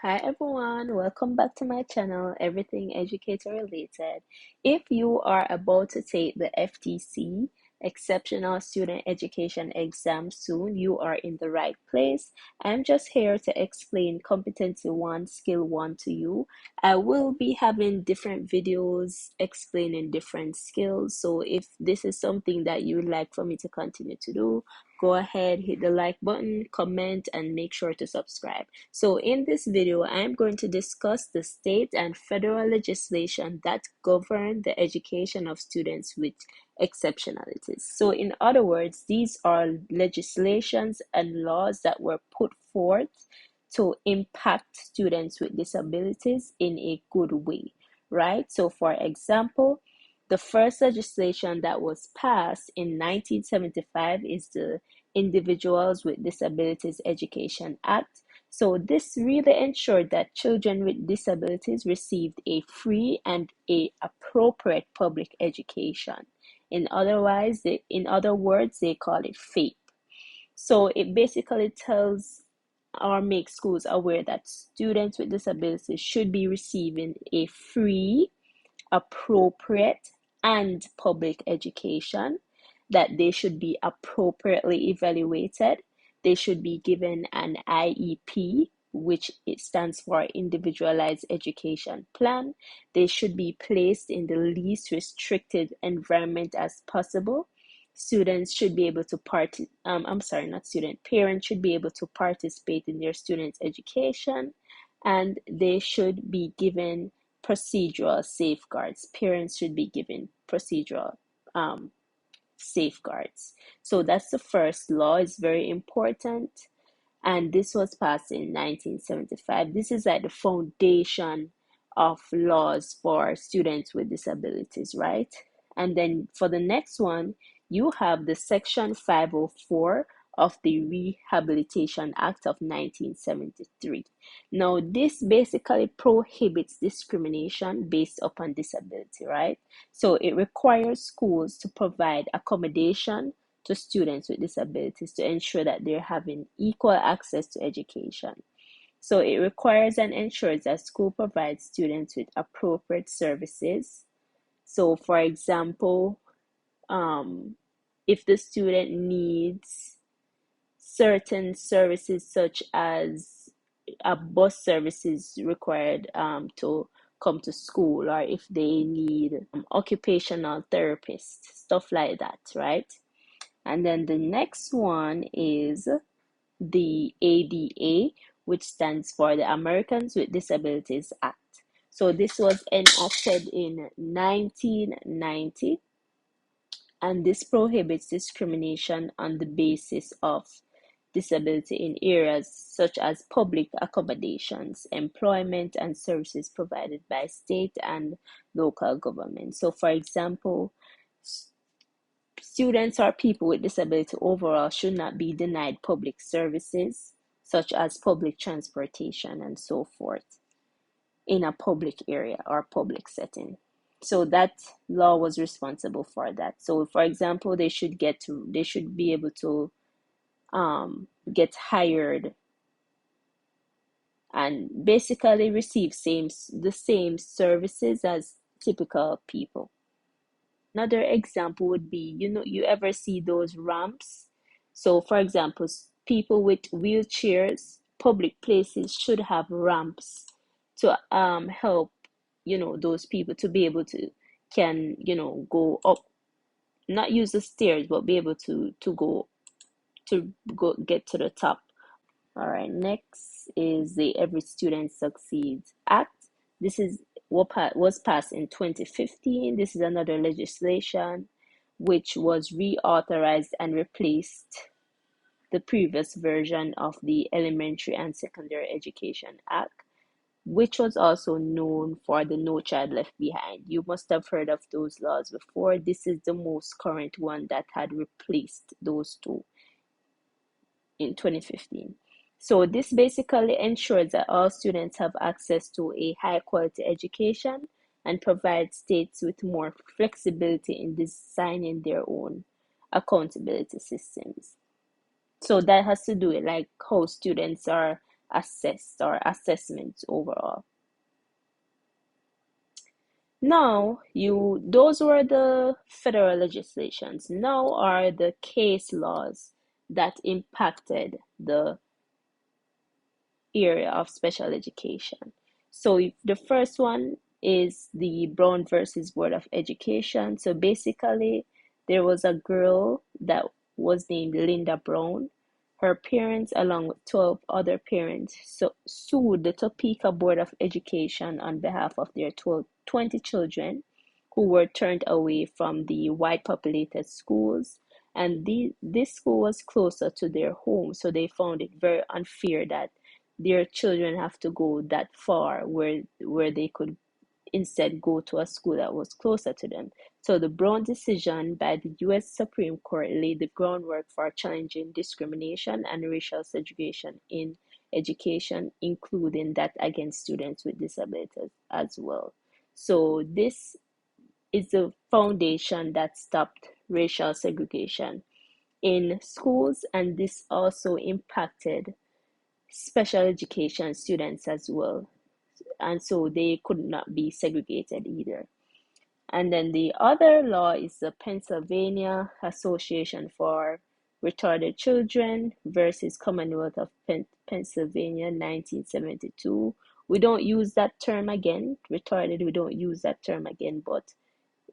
Hi everyone, welcome back to my channel, Everything Educator Related. If you are about to take the FTC Exceptional Student Education exam soon, you are in the right place. I'm just here to explain Competency 1, Skill 1 to you. I will be having different videos explaining different skills. So if this is something that you would like for me to continue to do, go ahead, hit the like button, comment, and make sure to subscribe. So in this video, I'm going to discuss the state and federal legislation that govern the education of students with exceptionalities. So in other words, these are legislations and laws that were put forth to impact students with disabilities in a good way, right? So for example, the first legislation that was passed in 1975 is the Individuals with Disabilities Education Act. So this really ensured that children with disabilities received a free and a appropriate public education. In other words, they call it FAPE. So it basically tells or makes schools aware that students with disabilities should be receiving a free, appropriate, and public education, that they should be appropriately evaluated, they should be given an IEP, which it stands for Individualized Education Plan, they should be placed in the least restricted environment as possible. Students should be able to parents should be able to participate in their students' education, and they should be given procedural safeguards. Parents should be given procedural safeguards. So that's the first law. It's very important. And this was passed in 1975. This is like the foundation of laws for students with disabilities, right? And then for the next one, you have the Section 504 of the Rehabilitation Act of 1973. Now, this basically prohibits discrimination based upon disability, right? So it requires schools to provide accommodation to students with disabilities to ensure that they're having equal access to education. So it requires and ensures that school provides students with appropriate services. So, for example, if the student needs certain services such as a bus services required to come to school, or if they need occupational therapists, stuff like that, right? And then the next one is the ADA, which stands for the Americans with Disabilities Act. So this was enacted in 1990, and this prohibits discrimination on the basis of disability in areas such as public accommodations, employment, and services provided by state and local government. So, for example, students or people with disability overall should not be denied public services such as public transportation and so forth in a public area or public setting. So that law was responsible for that. So for example, they should be able to get hired and basically receive the same services as typical people. Another example would be, you ever see those ramps? So, for example, people with wheelchairs, public places should have ramps to help, those people to be able to can, go up, not use the stairs, but be able to go get to the top. All right, next is the Every Student Succeeds Act. This is what was passed in 2015. This is another legislation which was reauthorized and replaced the previous version of the Elementary and Secondary Education Act, which was also known for the No Child Left Behind. You must have heard of those laws before. This is the most current one that had replaced those two in 2015. So this basically ensures that all students have access to a high quality education and provides states with more flexibility in designing their own accountability systems. So that has to do with like how students are assessed or assessments overall. Now, those were the federal legislations. Now are the case laws that impacted the area of special education. So if the first one is the Brown versus Board of Education. So basically, there was a girl that was named Linda Brown. Her parents, along with 12 other parents, sued the Topeka Board of Education on behalf of their 20 children who were turned away from the white populated schools. And this school was closer to their home, so they found it very unfair that their children have to go that far where they could instead go to a school that was closer to them. So the Brown decision by the U.S. Supreme Court laid the groundwork for challenging discrimination and racial segregation in education, including that against students with disabilities as well. So this is the foundation that stopped racial segregation in schools, and this also impacted special education students as well, and so they could not be segregated either. And then the other law is the Pennsylvania Association for Retarded Children versus Commonwealth of Pennsylvania 1972. We don't use that term again, retarded, we don't use that term again, but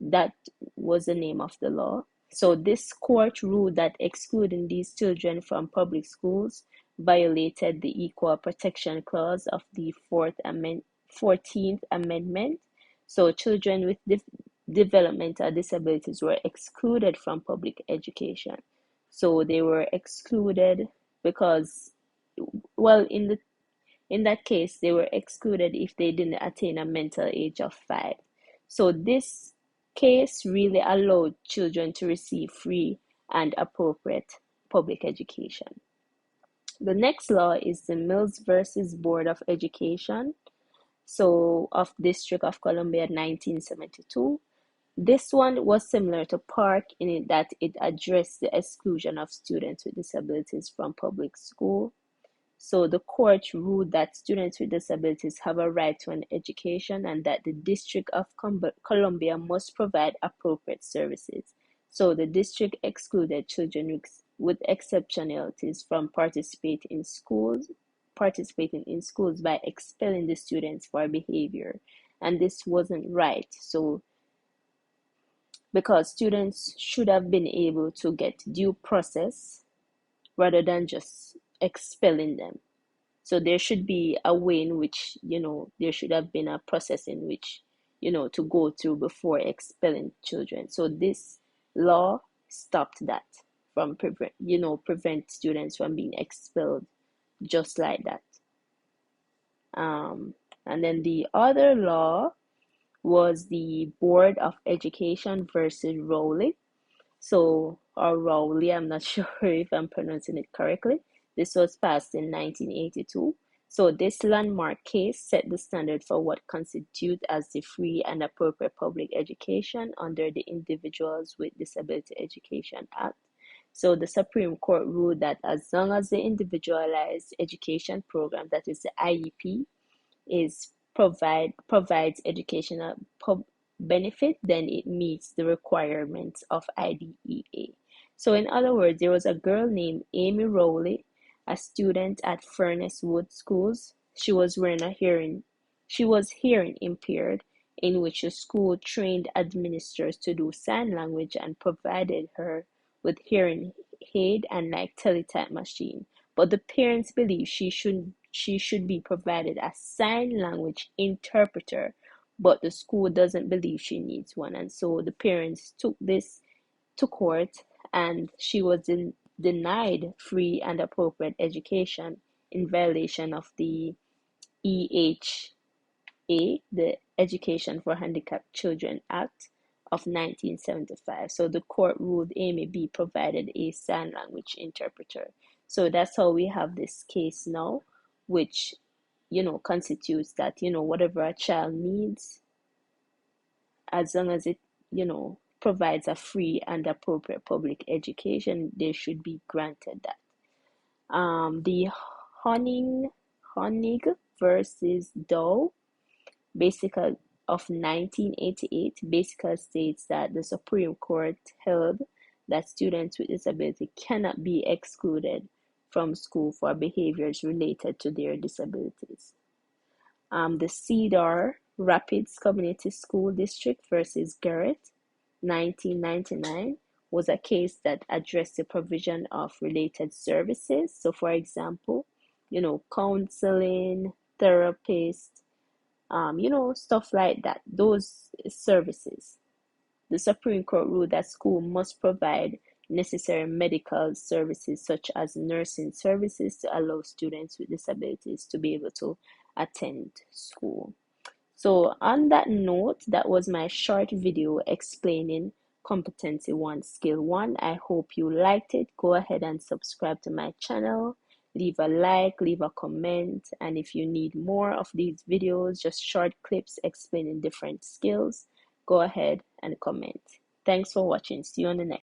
that was the name of the law. So this court ruled that excluding these children from public schools violated the Equal Protection Clause of the 14th Amendment. So children with developmental disabilities were excluded from public education. So they were excluded because, well, in that case, they were excluded if they didn't attain a mental age of 5. So this case really allowed children to receive free and appropriate public education. The next law is the Mills versus Board of Education, so of District of Columbia 1972. This one was similar to Park in it that it addressed the exclusion of students with disabilities from public school. So the court ruled that students with disabilities have a right to an education and that the District of Columbia must provide appropriate services. So the district excluded children with exceptionalities from participating in schools by expelling the students for behavior. And this wasn't right. So because students should have been able to get due process rather than just expelling them. So there should be a way in which, there should have been a process in which, to go through before expelling children. So this law stopped that from prevent students from being expelled just like that. And then the other law was the Board of Education versus Rowley. So, or Rowley, I'm not sure if I'm pronouncing it correctly. This was passed in 1982. So this landmark case set the standard for what constitutes as the free and appropriate public education under the Individuals with Disability Education Act. So the Supreme Court ruled that as long as the individualized education program, that is the IEP, provides educational benefit, then it meets the requirements of IDEA. So in other words, there was a girl named Amy Rowley, a student at Furnace Wood Schools. She was hearing impaired, in which the school trained administrators to do sign language and provided her with hearing aid and like teletype machine. But the parents believe she should be provided a sign language interpreter, but the school doesn't believe she needs one. And so the parents took this to court, and she was denied free and appropriate education in violation of the EHA, the Education for Handicapped Children Act of 1975. So the court ruled Amy be provided a sign language interpreter. So that's how we have this case now, which, constitutes that, whatever a child needs, as long as it, provides a free and appropriate public education, they should be granted that. The Honig versus Doe, basically of 1988, basically states that the Supreme Court held that students with disability cannot be excluded from school for behaviors related to their disabilities. The Cedar Rapids Community School District versus Garrett, 1999, was a case that addressed the provision of related services. So, for example, counseling, therapist, stuff like that, those services. The Supreme Court ruled that school must provide necessary medical services such as nursing services to allow students with disabilities to be able to attend school. So on that note, that was my short video explaining competency 1 skill 1. I hope you liked it. Go ahead and subscribe to my channel. Leave a like, leave a comment, and if you need more of these videos, just short clips explaining different skills, go ahead and comment. Thanks for watching. See you on the next